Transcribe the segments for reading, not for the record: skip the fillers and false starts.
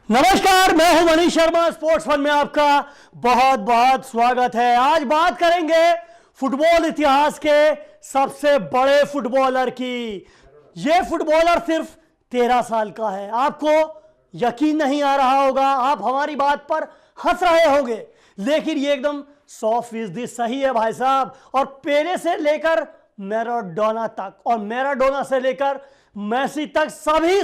नमस्कार, मैं हूं मनीष शर्मा। स्पोर्ट्स फन में आपका बहुत बहुत स्वागत है। आज बात करेंगे फुटबॉल इतिहास के सबसे बड़े फुटबॉलर की। यह फुटबॉलर सिर्फ 13 साल का है। आपको यकीन नहीं आ रहा होगा, आप हमारी बात पर हंस रहे होंगे, लेकिन ये एकदम 100% सही है भाई साहब। और पेले से लेकर मैराडोना तक और मैराडोना से लेकर मेसी तक सभी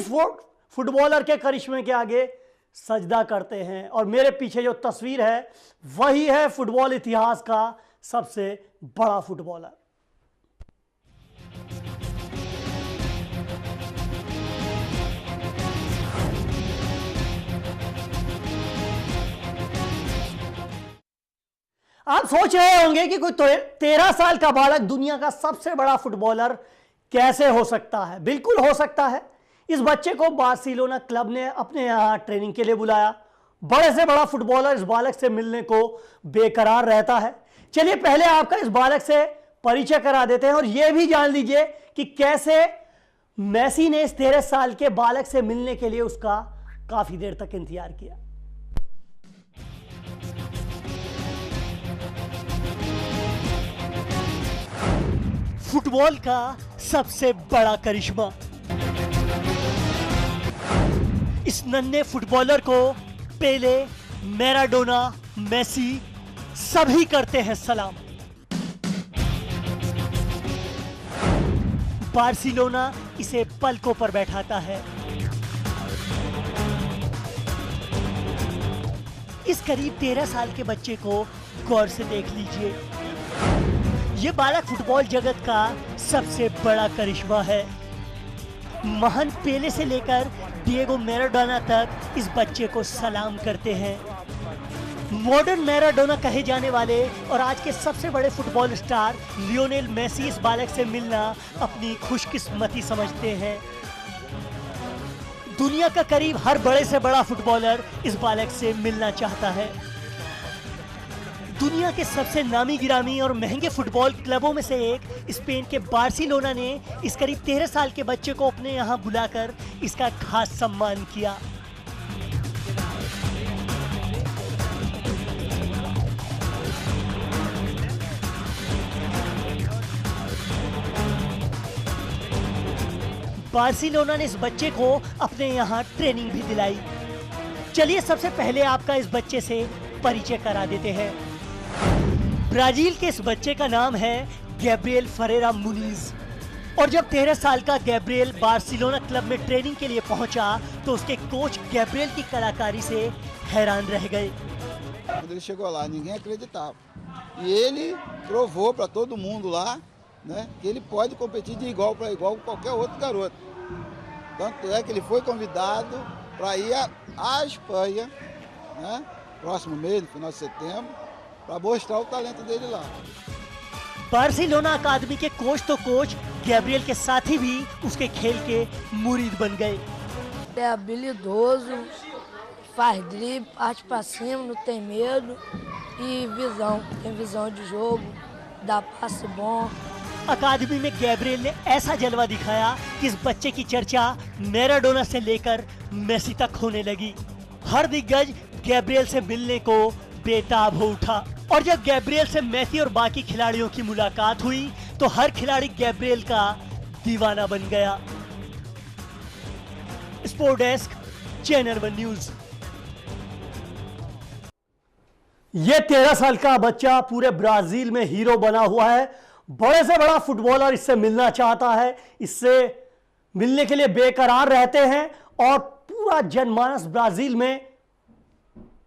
फुटबॉलर के करिश्मे के आगे सजदा करते हैं। और मेरे पीछे जो तस्वीर है वही है फुटबॉल इतिहास का सबसे बड़ा फुटबॉलर। आप सोच रहे होंगे कि कोई 13 साल का बालक दुनिया का सबसे बड़ा फुटबॉलर कैसे हो सकता है। बिल्कुल हो सकता है। इस बच्चे को बार्सिलोना क्लब ने अपने यहां ट्रेनिंग के लिए बुलाया। बड़े से बड़ा फुटबॉलर इस बालक से मिलने को बेकरार रहता है। चलिए पहले आपका इस बालक से परिचय करा देते हैं और यह भी जान लीजिए कि कैसे मेसी ने इस 13 साल के बालक से मिलने के लिए उसका काफी देर तक इंतजार किया। फुटबॉल का सबसे बड़ा करिश्मा। इस नन्हे फुटबॉलर को पेले, मैराडोना, मेसी सभी करते हैं सलाम। बार्सिलोना इसे पलकों पर बैठाता है। इस करीब 13 साल के बच्चे को गौर से देख लीजिए। यह बालक फुटबॉल जगत का सबसे बड़ा करिश्मा है। महान पेले से लेकर डिएगो मैराडोना तक इस बच्चे को सलाम करते हैं। मॉडर्न मैराडोना कहे जाने वाले और आज के सबसे बड़े फुटबॉल स्टार लियोनेल मेसी इस बालक से मिलना अपनी खुशकिस्मती समझते हैं। दुनिया का करीब हर बड़े से बड़ा फुटबॉलर इस बालक से मिलना चाहता है। दुनिया के सबसे नामी गिरामी और महंगे फुटबॉल क्लबों में से एक स्पेन के बार्सिलोना ने इस करीब 13 साल के बच्चे को अपने यहां बुलाकर इसका खास सम्मान किया। बार्सिलोना ने इस बच्चे को अपने यहां ट्रेनिंग भी दिलाई। चलिए सबसे पहले आपका इस बच्चे से परिचय करा देते हैं। ब्राजील के इस बच्चे का नाम है गैब्रियल फरेरा मुनीज। और जब 13 साल का गैब्रियल बार्सिलोना क्लब में ट्रेनिंग के लिए पहुंचा तो उसके कोच गैब्रियल की कलाकारी से हैरान रह गए। Quando ele chegou lá, ninguém acreditava. E ele provou para todo mundo lá, né, que ele pode competir de igual para igual com qualquer outro garoto. Tanto é que ele foi convidado para ir à Espanha, né, próximo mês, no final de setembro, para mostrar o talento dele lá. Barcelona academy के coach तो coach, Gabriel के साथी भी उसके खेल के मुरीद बन गए। É habilidoso, faz drible, parte para cima, não tem medo e visão. Tem visão de jogo, dá passe bom. अकादमी में गैब्रियल ने ऐसा जलवा दिखाया कि इस बच्चे की चर्चा मैराडोना से लेकर मेसी तक होने लगी। हर दिग्गज गैब्रियल से मिलने को बेताब हो उठा। और जब गैब्रियल से मेसी और बाकी खिलाड़ियों की मुलाकात हुई तो हर खिलाड़ी गैब्रियल का दीवाना बन गया। Sport desk, channel one news. यह 13 साल का बच्चा पूरे ब्राजील में हीरो बना हुआ है। बड़े से बड़ा फुटबॉलर इससे मिलना चाहता है, इससे मिलने के लिए बेकरार रहते हैं और पूरा जनमानस ब्राजील में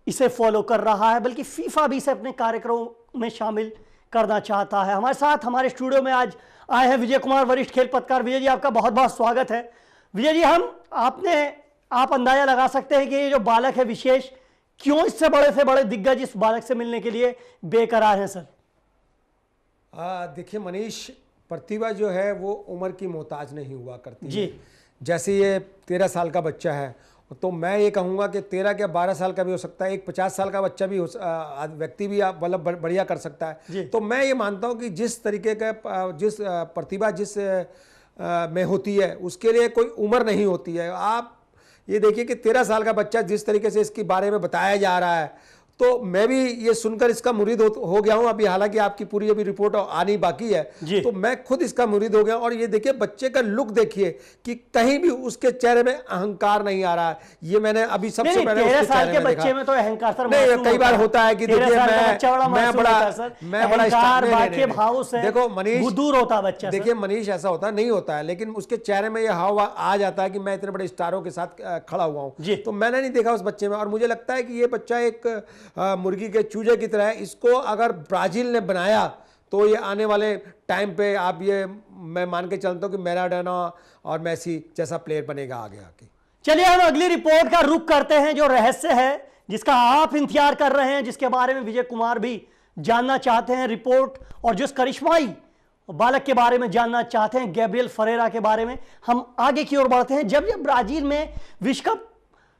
इसे फॉलो कर रहा है। बल्कि फीफा भी इसे अपने कार्यक्रमों में शामिल करना चाहता है। हमारे साथ हमारे स्टूडियो में आज आए हैं विजय कुमार, वरिष्ठ खेल पत्रकार। विजय जी, आपका बहुत बहुत स्वागत है। विजय जी, आप अंदाजा लगा सकते हैं कि ये जो बालक है विशेष, क्यों इससे बड़े दिग्गज इस बालक से मिलने के लिए बेकरार हैं सर? देखिए मनीष, प्रतिभा जो है वो उम्र की मोहताज नहीं हुआ करती जी। है। जैसे ये 13 साल का बच्चा है तो मैं ये कहूँगा कि 13 के 12 साल का भी हो सकता है, एक 50 साल का बच्चा भी व्यक्ति भी मतलब बढ़िया कर सकता है। तो मैं ये मानता हूँ कि जिस तरीके का जिस प्रतिभा जिस में होती है उसके लिए कोई उम्र नहीं होती है। आप ये देखिए कि 13 साल का बच्चा जिस तरीके से इसके बारे में बताया जा रहा है, तो मैं भी ये सुनकर इसका मुरीद हो गया हूं। अभी हालांकि आपकी पूरी अभी रिपोर्ट आनी बाकी है, तो मैं खुद इसका मुरीद हो गया। और ये देखिए बच्चे का लुक देखिए कि कहीं भी उसके चेहरे में अहंकार नहीं आ रहा है। ये मैंने अभी सबसे पहले 13 साल के बच्चे में तो अहंकार सर नहीं, कई बार होता है कि देखिए मैं बड़ा देखो मनीष, दूर होता बच्चा, देखिए मनीष ऐसा होता नहीं होता है, लेकिन उसके चेहरे में ये हाव आ जाता है कि मैं इतने बड़े स्टारों के साथ खड़ा हुआ हूं। तो मैंने नहीं देखा उस बच्चे में, और मुझे लगता है कि ये बच्चा एक मुर्गी के चूजे की तरह है। इसको अगर ब्राजील ने बनाया तो ये आने वाले टाइम पे आप ये मैं मान के चलता हूं कि मैराडोना और मेसी जैसा प्लेयर बनेगा आगे आके। चलिए हम अगली रिपोर्ट का रुख करते हैं, जो रहस्य है जिसका आप इंतजार कर रहे हैं, जिसके बारे में विजय कुमार भी जानना चाहते हैं रिपोर्ट, और जिस करिश्माई बालक के बारे में जानना चाहते हैं, गैब्रियल फरेरा के बारे में। हम आगे की ओर बढ़ते हैं। जब ये ब्राजील में विश्व कप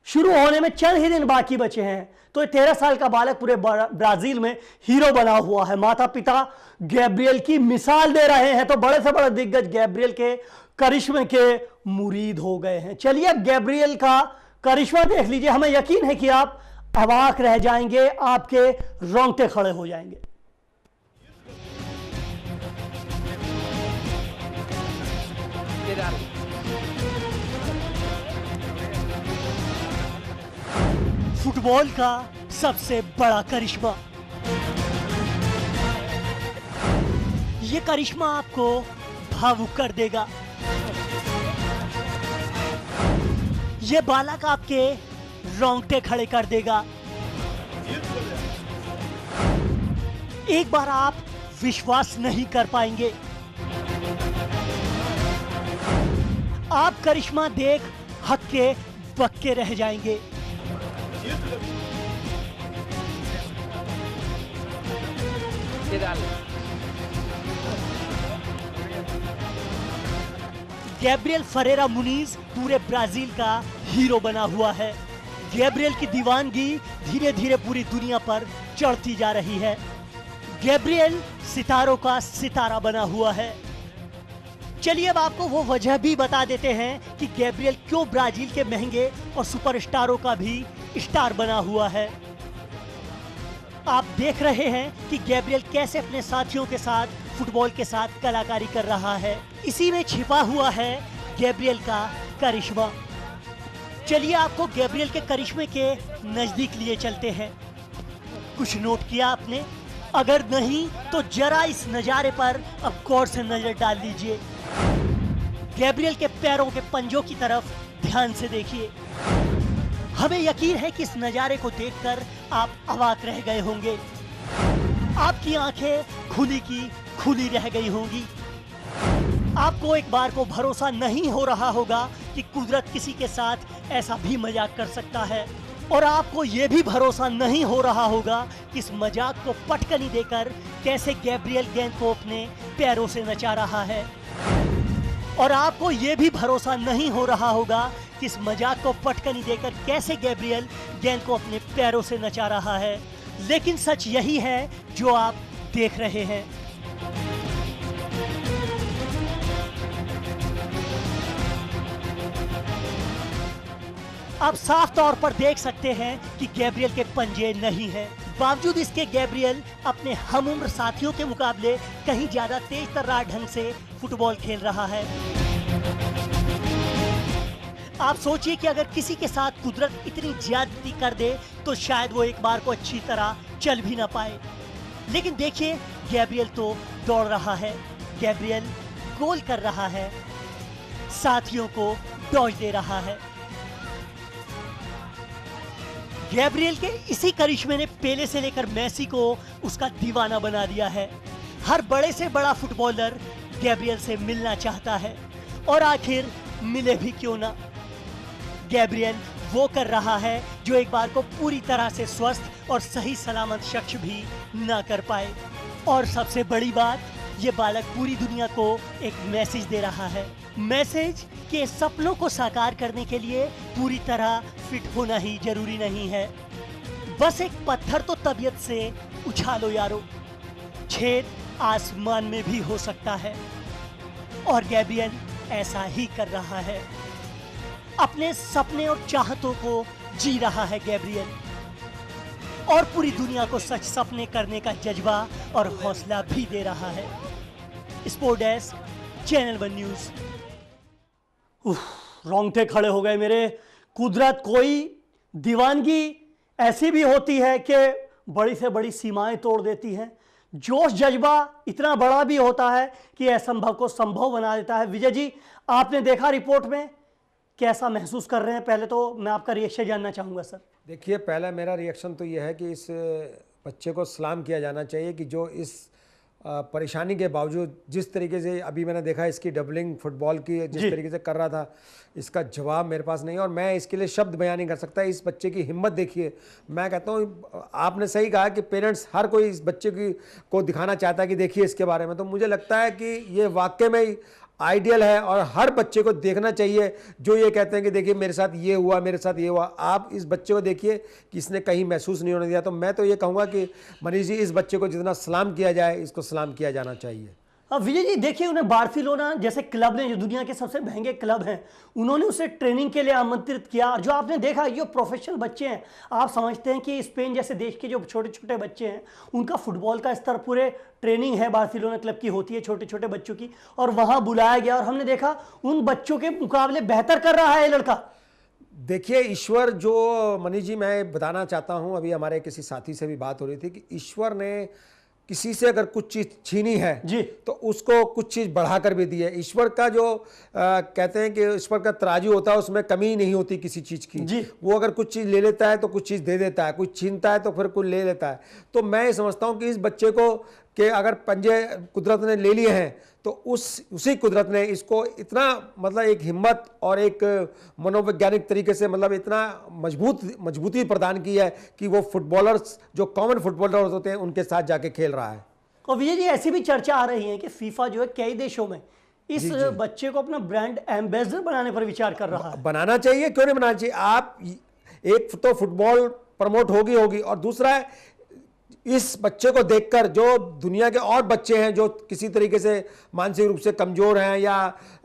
शुरू होने में चंद ही दिन बाकी बचे हैं, तो ये 13 साल का बालक पूरे ब्राजील में हीरो बना हुआ है। माता पिता गैब्रियल की मिसाल दे रहे हैं, तो बड़े से बड़े दिग्गज गैब्रियल के करिश्मे के मुरीद हो गए हैं। चलिए गैब्रियल का करिश्मा देख लीजिए। हमें यकीन है कि आप अवाक रह जाएंगे, आपके रोंगटे खड़े हो जाएंगे। फुटबॉल का सबसे बड़ा करिश्मा। ये करिश्मा आपको भावुक कर देगा। ये बालक आपके रोंगटे खड़े कर देगा। एक बार आप विश्वास नहीं कर पाएंगे। आप करिश्मा देख हक्के बक्के रह जाएंगे। गैब्रियल फरेरा मुनीज पूरे ब्राजील का हीरो बना हुआ है। गैब्रियल की दीवानगी धीरे धीरे पूरी दुनिया पर चढ़ती जा रही है। गैब्रियल सितारों का सितारा बना हुआ है। चलिए अब आपको वो वजह भी बता देते हैं कि गैब्रियल क्यों ब्राजील के महंगे और सुपरस्टारों का भी स्टार बना हुआ है। आप देख रहे हैं कि गैब्रियल कैसे अपने साथियों के साथ फुटबॉल के साथ कलाकारी कर रहा है। इसी में छिपा हुआ है गैब्रियल का करिश्मा। चलिए आपको गैब्रियल के करिश्मे के नजदीक लिए चलते हैं। कुछ नोट किया आपने? अगर नहीं तो जरा इस नजारे पर अब गौर से नजर डाल लीजिए। गैब्रियल के पैरों के पंजों की तरफ ध्यान से देखिए। हमें यकीन है कि इस नजारे को देखकर आप अवाक रह गए होंगे। आपकी आंखें खुली की खुली रह गई होंगी। आपको एक बार को भरोसा नहीं हो रहा होगा कि कुदरत किसी के साथ ऐसा भी मजाक कर सकता है, और आपको यह भी भरोसा नहीं हो रहा होगा कि इस मजाक को पटकनी देकर कैसे गैब्रियल गेंद को अपने पैरों से नचा रहा है। और आपको यह भी भरोसा नहीं हो रहा होगा कि इस मजाक को पटकनी देकर कैसे गैब्रियल गेंद को अपने पैरों से नचा रहा है। लेकिन सच यही है जो आप देख रहे हैं। आप साफ तौर पर देख सकते हैं कि गैब्रियल के पंजे नहीं हैं। बावजूद इसके गैब्रियल अपने हमउम्र साथियों के मुकाबले कहीं ज्यादा तेज तर्रार ढंग से फुटबॉल खेल रहा है। आप सोचिए कि अगर किसी के साथ कुदरत इतनी ज्यादती कर दे तो शायद वो एक बार को अच्छी तरह चल भी ना पाए। लेकिन देखिए गैब्रियल तो दौड़ रहा है, गैब्रियल गोल कर रहा है, साथियों को डॉज दे रहा है। गैब्रियल के इसी करिश्मे ने पेले से लेकर मेसी को उसका दीवाना बना दिया है। हर बड़े से बड़ा फुटबॉलर गैब्रियल से मिलना चाहता है, और आखिर मिले भी क्यों ना। गैब्रियल वो कर रहा है जो एक बार को पूरी तरह से स्वस्थ और सही सलामत शख्स भी ना कर पाए। और सबसे बड़ी बात, ये बालक पूरी दुनिया को एक मैसेज दे रहा है। मैसेज के सपनों को साकार करने के लिए पूरी तरह फिट होना ही जरूरी नहीं है। बस एक पत्थर तो तबीयत से उछालो यारो, छेद आसमान में भी हो सकता है। और गैब्रियल ऐसा ही कर रहा है। अपने सपने और चाहतों को जी रहा है गैब्रियल, और पूरी दुनिया को सच सपने करने का जज्बा और हौसला भी दे रहा है। Sport desk, channel one news. रोंगटे खड़े हो गए मेरे। कुदरत कोई दीवानगी ऐसी भी होती है कि बड़ी से बड़ी सीमाएं तोड़ देती है। जोश जज्बा इतना बड़ा भी होता है कि असंभव को संभव बना देता है। विजय जी, आपने देखा रिपोर्ट में, कैसा महसूस कर रहे हैं? पहले तो मैं आपका रिएक्शन जानना चाहूँगा सर। देखिए, पहला मेरा रिएक्शन तो ये है कि इस बच्चे को सलाम किया जाना चाहिए कि जो इस परेशानी के बावजूद जिस तरीके से अभी मैंने देखा इसकी डबलिंग फुटबॉल की जिस तरीके से कर रहा था, इसका जवाब मेरे पास नहीं है और मैं इसके लिए शब्द बयान नहीं कर सकता। इस बच्चे की हिम्मत देखिए। मैं कहता हूँ, आपने सही कहा कि पेरेंट्स हर कोई इस बच्चे को दिखाना चाहता है कि देखिए इसके बारे में। तो मुझे लगता है कि ये वाकई में आइडियल है और हर बच्चे को देखना चाहिए जो ये कहते हैं कि देखिए मेरे साथ ये हुआ, मेरे साथ ये हुआ। आप इस बच्चे को देखिए कि इसने कहीं महसूस नहीं होने दिया। तो मैं तो ये कहूँगा कि मनीष जी, इस बच्चे को जितना सलाम किया जाए, इसको सलाम किया जाना चाहिए। विजय जी देखिए, उन्हें बार्सिलोना जैसे क्लब ने, जो दुनिया के सबसे महंगे क्लब हैं, उन्होंने उसे ट्रेनिंग के लिए आमंत्रित किया। जो आपने देखा, जो प्रोफेशनल बच्चे हैं, आप समझते हैं कि स्पेन जैसे देश के जो छोटे छोटे बच्चे हैं, उनका फुटबॉल का स्तर, पूरे ट्रेनिंग है बार्सिलोना क्लब की होती है छोटे छोटे बच्चों की, और वहाँ बुलाया गया और हमने देखा उन बच्चों के मुकाबले बेहतर कर रहा है ये लड़का। देखिए, ईश्वर, जो मनीष जी मैं बताना चाहता हूँ, अभी हमारे किसी साथी से भी बात हो रही थी कि ईश्वर ने किसी से अगर कुछ चीज़ छीनी है जी, तो उसको कुछ चीज़ बढ़ाकर भी दी है। ईश्वर का जो कहते हैं कि ईश्वर का तराजू होता है, उसमें कमी नहीं होती किसी चीज़ की जी। वो अगर कुछ चीज़ ले लेता है तो कुछ चीज़ दे देता है, कुछ छीनता है तो फिर कुछ ले लेता है। तो मैं ये समझता हूँ कि इस बच्चे को कि अगर पंजे कुदरत ने ले लिए हैं तो उसी कुदरत ने इसको इतना मतलब एक हिम्मत और एक मनोवैज्ञानिक तरीके से मतलब इतना मजबूती प्रदान की है कि वो फुटबॉलर्स, जो कॉमन फुटबॉलर्स होते हैं, उनके साथ जाके खेल रहा है। और विजय जी, ऐसी भी चर्चा आ रही है कि फीफा जो है कई देशों में इस बच्चे को अपना ब्रांड एम्बेसडर बनाने पर विचार कर रहा है। बनाना चाहिए, क्यों नहीं बनाना चाहिए। आप एक तो फुटबॉल प्रमोट होगी और दूसरा है इस बच्चे को देखकर जो दुनिया के और बच्चे हैं जो किसी तरीके से मानसिक रूप से कमज़ोर हैं, या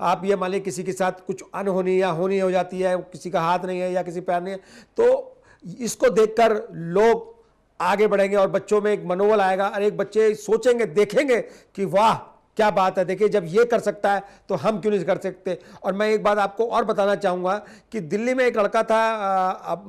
आप ये मान लीजिए किसी के साथ कुछ अनहोनी या होनी हो जाती है, किसी का हाथ नहीं है या किसी पैर नहीं है, तो इसको देखकर लोग आगे बढ़ेंगे और बच्चों में एक मनोबल आएगा और एक बच्चे सोचेंगे, देखेंगे कि वाह क्या बात है, देखिए जब ये कर सकता है तो हम क्यों नहीं कर सकते। और मैं एक बात आपको और बताना चाहूँगा कि दिल्ली में एक लड़का था, अब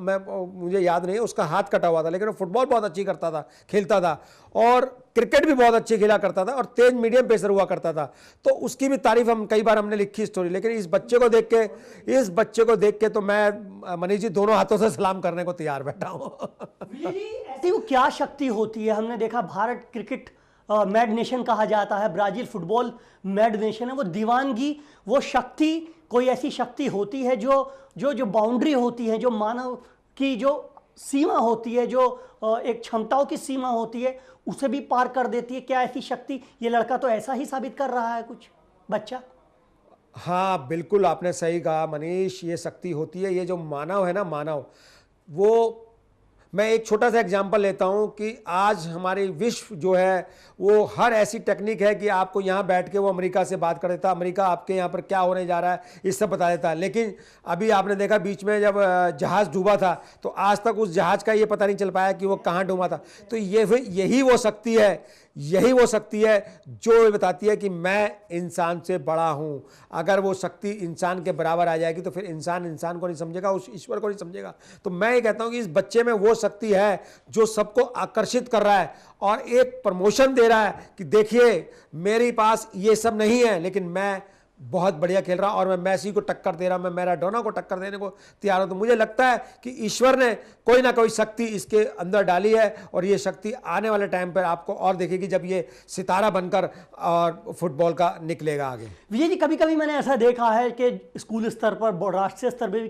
मुझे याद नहीं है, उसका हाथ कटा हुआ था, लेकिन वो फुटबॉल बहुत अच्छी करता था, खेलता था और क्रिकेट भी बहुत अच्छी खेला करता था और तेज मीडियम पेसर हुआ करता था। तो उसकी भी तारीफ हम कई बार हमने लिखी स्टोरी। लेकिन इस बच्चे को देख के तो मैं मनीष जी दोनों हाथों से सलाम करने को तैयार बैठा हूँ। ऐसी वो क्या शक्ति होती है? हमने देखा भारत क्रिकेट मैड नेशन कहा जाता है, ब्राजील फुटबॉल मैड नेशन है। वो दीवानगी, वो शक्ति, कोई ऐसी शक्ति होती है जो बाउंड्री होती है, जो मानव की जो सीमा होती है, जो एक क्षमताओं की सीमा होती है, उसे भी पार कर देती है। क्या ऐसी शक्ति, ये लड़का तो ऐसा ही साबित कर रहा है कुछ बच्चा। हाँ बिल्कुल, आपने सही कहा मनीष, ये शक्ति होती है। ये जो मानव है ना, मानव, वो मैं एक छोटा सा एग्जांपल लेता हूँ कि आज हमारी विश्व जो है वो हर ऐसी टेक्निक है कि आपको यहाँ बैठ के वो अमेरिका से बात कर देता है, अमेरिका आपके यहाँ पर क्या होने जा रहा है इससे बता देता है। लेकिन अभी आपने देखा बीच में जब जहाज़ डूबा था तो आज तक उस जहाज़ का ये पता नहीं चल पाया कि वो कहाँ डूबा था। तो यही वो शक्ति है जो बताती है कि मैं इंसान से बड़ा हूँ। अगर वो शक्ति इंसान के बराबर आ जाएगी तो फिर इंसान को नहीं समझेगा, उस ईश्वर को नहीं समझेगा। तो मैं ये कहता हूँ कि इस बच्चे में वो शक्ति है जो सबको आकर्षित कर रहा है और एक प्रमोशन दे रहा है कि देखिए मेरे पास ये सब नहीं है लेकिन मैं बहुत बढ़िया खेल रहा हूं और मैं मेसी को टक्कर दे रहा हूं, मैं मैराडोना को टक्कर देने को तैयार हूं। तो मुझे लगता है कि ईश्वर ने कोई ना कोई शक्ति इसके अंदर डाली है और ये शक्ति आने वाले टाइम पर आपको और देखेगी जब ये सितारा बनकर और फुटबॉल का निकलेगा आगे। विजय जी, कभी कभी मैंने ऐसा देखा है कि स्कूल स्तर पर, राष्ट्रीय स्तर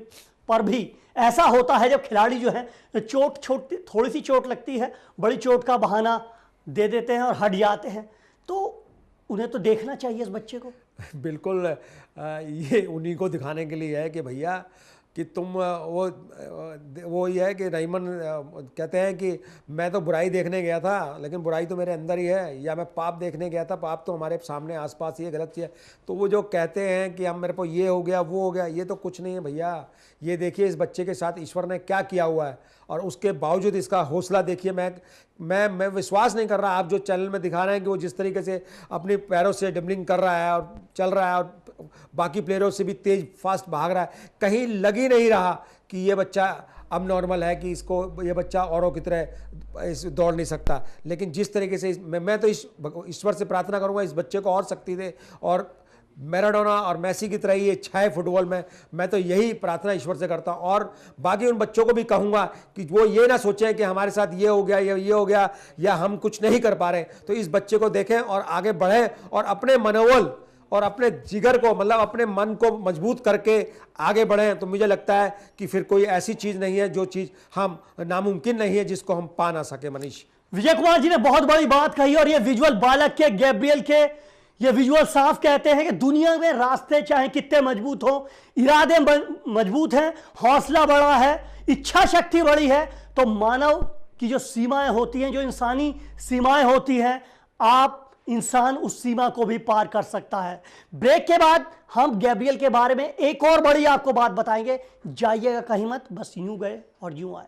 पर भी ऐसा होता है जब खिलाड़ी जो है थोड़ी सी चोट लगती है, बड़ी चोट का बहाना दे देते हैं और हट जाते हैं। तो उन्हें तो देखना चाहिए इस बच्चे को। बिल्कुल, ये उन्हीं को दिखाने के लिए है कि भैया कि तुम वो ये है कि रहीमन कहते हैं कि मैं तो बुराई देखने गया था लेकिन बुराई तो मेरे अंदर ही है, या मैं पाप देखने गया था, पाप तो हमारे सामने आसपास ही है, गलत चीज़ है। तो वो जो कहते हैं कि हम मेरे को ये हो गया वो हो गया, ये तो कुछ नहीं है भैया। ये देखिए इस बच्चे के साथ ईश्वर ने क्या किया हुआ है, और उसके बावजूद इसका हौसला देखिए। मैं विश्वास नहीं कर रहा, आप जो चैनल में दिखा रहे हैं कि वो जिस तरीके से अपने पैरों से ड्रिबलिंग कर रहा है और चल रहा है और बाकी प्लेयरों से भी तेज फास्ट भाग रहा है, कहीं लग ही नहीं रहा कि ये बच्चा अब नॉर्मल है, कि इसको ये बच्चा औरों की तरह इस दौड़ नहीं सकता। लेकिन जिस तरीके से मैं तो ईश्वर से प्रार्थना करूंगा इस बच्चे को और शक्ति दे, और मैराडोना और मेसी की तरह ये इच्छा है फुटबॉल में, मैं तो यही प्रार्थना ईश्वर से करता हूँ। और बाकी उन बच्चों को भी कहूँगा कि वो ये ना सोचें कि हमारे साथ ये हो गया या ये हो गया या हम कुछ नहीं कर पा रहे, तो इस बच्चे को देखें और आगे बढ़ें और अपने मनोबल और अपने जिगर को, मतलब अपने मन को मजबूत करके आगे बढ़ें। तो मुझे लगता है कि फिर कोई ऐसी चीज़ नहीं है जो चीज़ हम नामुमकिन नहीं है जिसको हम पा ना सके। मनीष, विजय कुमार जी ने बहुत बड़ी बात कही, और ये विजुअल बालक के, गैब्रियल के ये विजुअल साफ कहते हैं कि दुनिया में रास्ते चाहे कितने मजबूत हो, इरादे मजबूत हैं, हौसला बड़ा है, इच्छा शक्ति बड़ी है, तो मानव की जो सीमाएं होती हैं, जो इंसानी सीमाएं होती हैं, आप इंसान उस सीमा को भी पार कर सकता है। ब्रेक के बाद हम गैब्रियल के बारे में एक और बड़ी आपको बात बताएंगे। जाइएगा कहीं मत, बस यूं गए और यूं आए।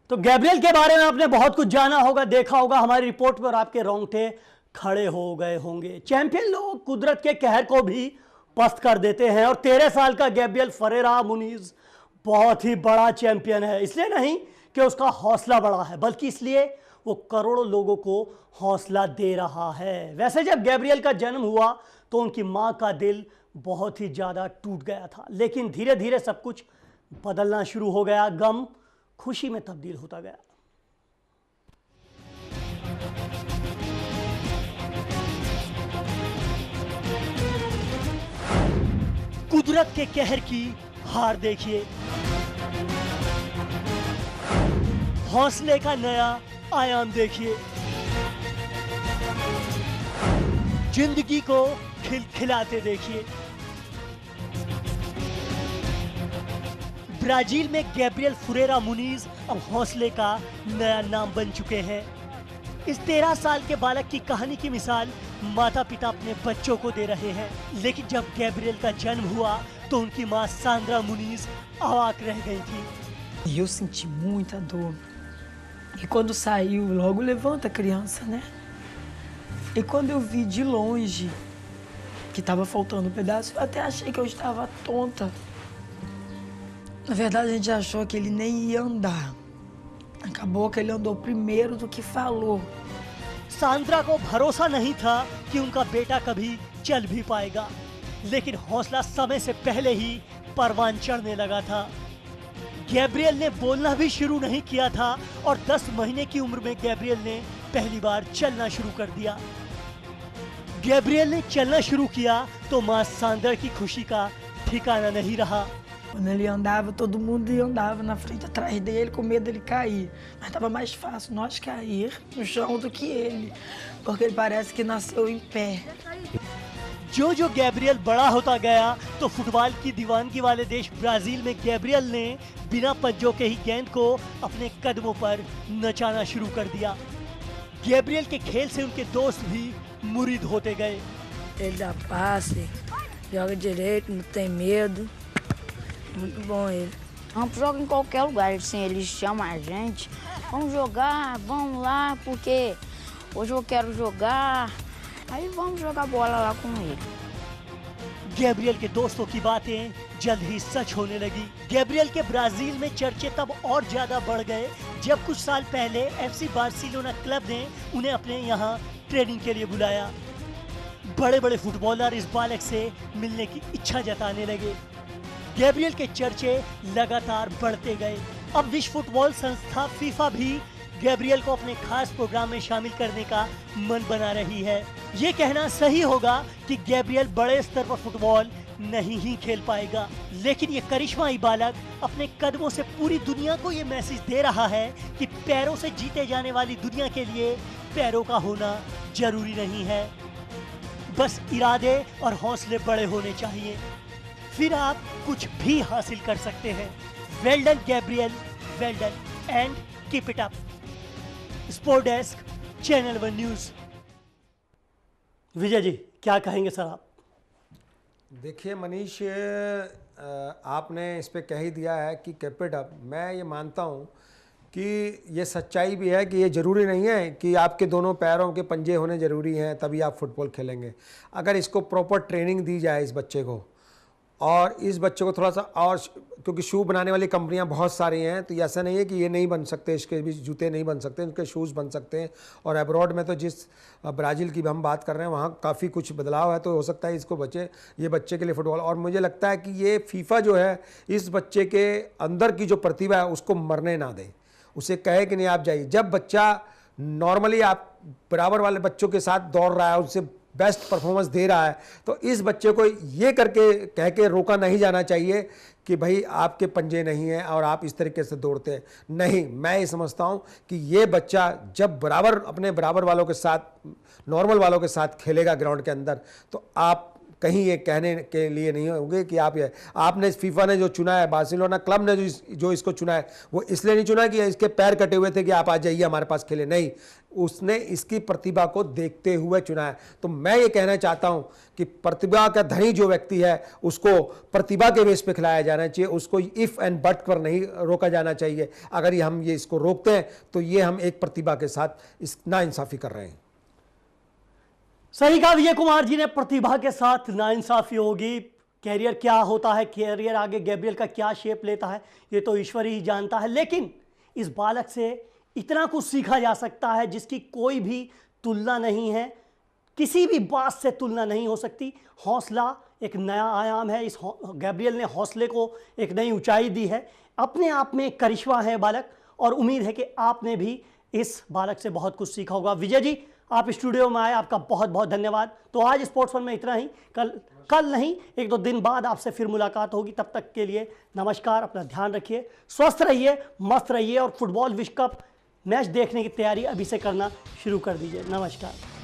तो गैब्रियल के बारे में आपने बहुत कुछ जाना होगा, देखा होगा हमारी रिपोर्ट पर, आपके रोंगटे खड़े हो गए होंगे। चैंपियन लोग कुदरत के कहर को भी पस्त कर देते हैं, और 13 साल का गैब्रियल फरेरा मुनीज बहुत ही बड़ा चैंपियन है। इसलिए नहीं कि उसका हौसला बड़ा है, बल्कि इसलिए वो करोड़ों लोगों को हौसला दे रहा है। वैसे जब गैब्रियल का जन्म हुआ तो उनकी माँ का दिल बहुत ही ज़्यादा टूट गया था, लेकिन धीरे धीरे सब कुछ बदलना शुरू हो गया। गम खुशी में तब्दील होता गया। कुदरत के कहर की हार देखिए, हौसले का नया आयाम देखिए, जिंदगी को खिलखिलाते देखिए। ब्राजील में गैब्रियल फुरेरा मुनीज अब हौसले का नया नाम बन चुके हैं। इस 13 साल के बालक की कहानी की मिसाल माता पिता अपने बच्चों को दे रहे हैं। लेकिन जब गैब्रियल का जन्म हुआ तो उनकी मां सांद्रा मुनीज अवाक रह गई थी। E eu senti muita dor. E quando saiu, logo levanta a criança, né? E quando eu vi de longe que estava faltando um pedaço, eu até achei que eu estava tonta. Na verdade, a gente achou que ele nem ia andar. Acabou que ele andou primeiro do que falou. Sandra को भरोसा नहीं था कि उनका बेटा कभी चल भी पाएगा, लेकिन हौसला समय से पहले ही परवान चढ़ने लगा था। गैब्रियल ने बोलना भी शुरू नहीं किया था और 10 महीने की उम्र में गैब्रियल ने पहली बार चलना शुरू कर दिया। गैब्रियल ने चलना शुरू किया तो मां सांद्रा की खुशी का ठिकाना नहीं रहा। Quando ele andava, todo mundo andava na frente, atrás dele, com medo dele cair. Mas estava mais fácil nós cair no chão do que ele, porque ele parece que nasceu em pé. जो Gabriel बड़ा होता गया तो football की दीवानगी वाले देश Brazil में गैब्रियल ने बिना पंजों के ही गेंद को अपने कदमों पर नचाना शुरू कर दिया। गैब्रियल के खेल से उनके दोस्त भी मुरीद होते गए। Ele dá passe, joga direito, não tem medo. Muito bom ele. Vamos jogar em qualquer lugar, assim, eles chamam a gente. Vamos jogar, vamos lá, porque hoje eu quero jogar. Aí vamos jogar bola lá com ele. Gabriel के दोस्तों की बातें जल्द ही सच होने लगी। Gabriel के Brazil में चर्चे तब और ज्यादा बढ़ गए जब कुछ साल पहले एफसी बार्सिलोना क्लब ने उन्हें अपने यहाँ ट्रेनिंग के लिए बुलाया। बड़े बड़े फुटबॉलर इस बालक से मिलने की इच्छा जताने लगे। गैब्रियल के चर्चे लगातार बढ़ते गए। अब विश्व फुटबॉल संस्था फीफा भी गैब्रियल को अपने खास प्रोग्राम में शामिल करने का मन बना रही है। ये कहना सही होगा कि गैब्रियल बड़े स्तर पर फुटबॉल नहीं ही खेल पाएगा, लेकिन ये करिश्माई बालक अपने कदमों से पूरी दुनिया को ये मैसेज दे रहा है कि पैरों से जीते जाने वाली दुनिया के लिए पैरों का होना जरूरी नहीं है, बस इरादे और हौसले बड़े होने चाहिए, फिर आप कुछ भी हासिल कर सकते हैं। Well done Gabriel, well done and keep it up. Sport desk, channel 1 news. Vijay ji, क्या कहेंगे सर आप? देखिए मनीष, आपने इस पे कह ही दिया है कि कीप इट अप। मैं ये मानता हूँ कि ये सच्चाई भी है कि ये ज़रूरी नहीं है कि आपके दोनों पैरों के पंजे होने ज़रूरी हैं तभी आप फुटबॉल खेलेंगे। अगर इसको प्रॉपर ट्रेनिंग दी जाए इस बच्चे को, और इस बच्चे को थोड़ा सा और, क्योंकि शू बनाने वाली कंपनियां बहुत सारी हैं, तो ऐसा नहीं है कि ये नहीं बन सकते, इसके भी जूते नहीं बन सकते, उनके शूज़ बन सकते हैं। और अब्रॉड में तो जिस ब्राज़ील की भी हम बात कर रहे हैं वहाँ काफ़ी कुछ बदलाव है, तो हो सकता है इसको ये बच्चे के लिए फुटबॉल। और मुझे लगता है कि ये फीफा जो है इस बच्चे के अंदर की जो प्रतिभा है उसको मरने ना दे, उसे कहे कि नहीं आप जाइए। जब बच्चा नॉर्मली आप बराबर वाले बच्चों के साथ दौड़ रहा है, उनसे बेस्ट परफॉर्मेंस दे रहा है, तो इस बच्चे को ये करके कह के रोका नहीं जाना चाहिए कि भाई आपके पंजे नहीं हैं और आप इस तरीके से दौड़ते हैं। नहीं, मैं ये समझता हूँ कि ये बच्चा जब बराबर अपने बराबर वालों के साथ, नॉर्मल वालों के साथ खेलेगा ग्राउंड के अंदर, तो आप कहीं ये कहने के लिए नहीं होंगे कि आपने फीफा ने जो चुना है, बार्सिलोना क्लब ने जो इसको चुना है, वो इसलिए नहीं चुना कि इसके पैर कटे हुए थे कि आप आ जाइए हमारे पास खेले। नहीं, उसने इसकी प्रतिभा को देखते हुए चुना है। तो मैं ये कहना चाहता हूं कि प्रतिभा का धनी जो व्यक्ति है उसको प्रतिभा के बेस पे खिलाया जाना चाहिए, उसको इफ एंड बट पर नहीं रोका जाना चाहिए। अगर हम इसको रोकते हैं तो ये हम एक प्रतिभा के साथ इस नाइंसाफ़ी कर रहे हैं। सही कहा विजय कुमार जी ने, प्रतिभा के साथ नाइंसाफी होगी। कैरियर क्या होता है, कैरियर आगे गैब्रियल का क्या शेप लेता है, ये तो ईश्वर ही जानता है, लेकिन इस बालक से इतना कुछ सीखा जा सकता है जिसकी कोई भी तुलना नहीं है, किसी भी बात से तुलना नहीं हो सकती। हौसला एक नया आयाम है। इस गैब्रियल ने हौसले को एक नई ऊंचाई दी है। अपने आप में करिश्मा है बालक, और उम्मीद है कि आपने भी इस बालक से बहुत कुछ सीखा होगा। विजय जी, आप स्टूडियो में आए, आपका बहुत बहुत धन्यवाद। तो आज स्पोर्ट्स फन में इतना ही। कल नहीं, 1-2 दिन बाद आपसे फिर मुलाकात होगी। तब तक के लिए नमस्कार, अपना ध्यान रखिए, स्वस्थ रहिए, मस्त रहिए, और फुटबॉल विश्व कप मैच देखने की तैयारी अभी से करना शुरू कर दीजिए। नमस्कार।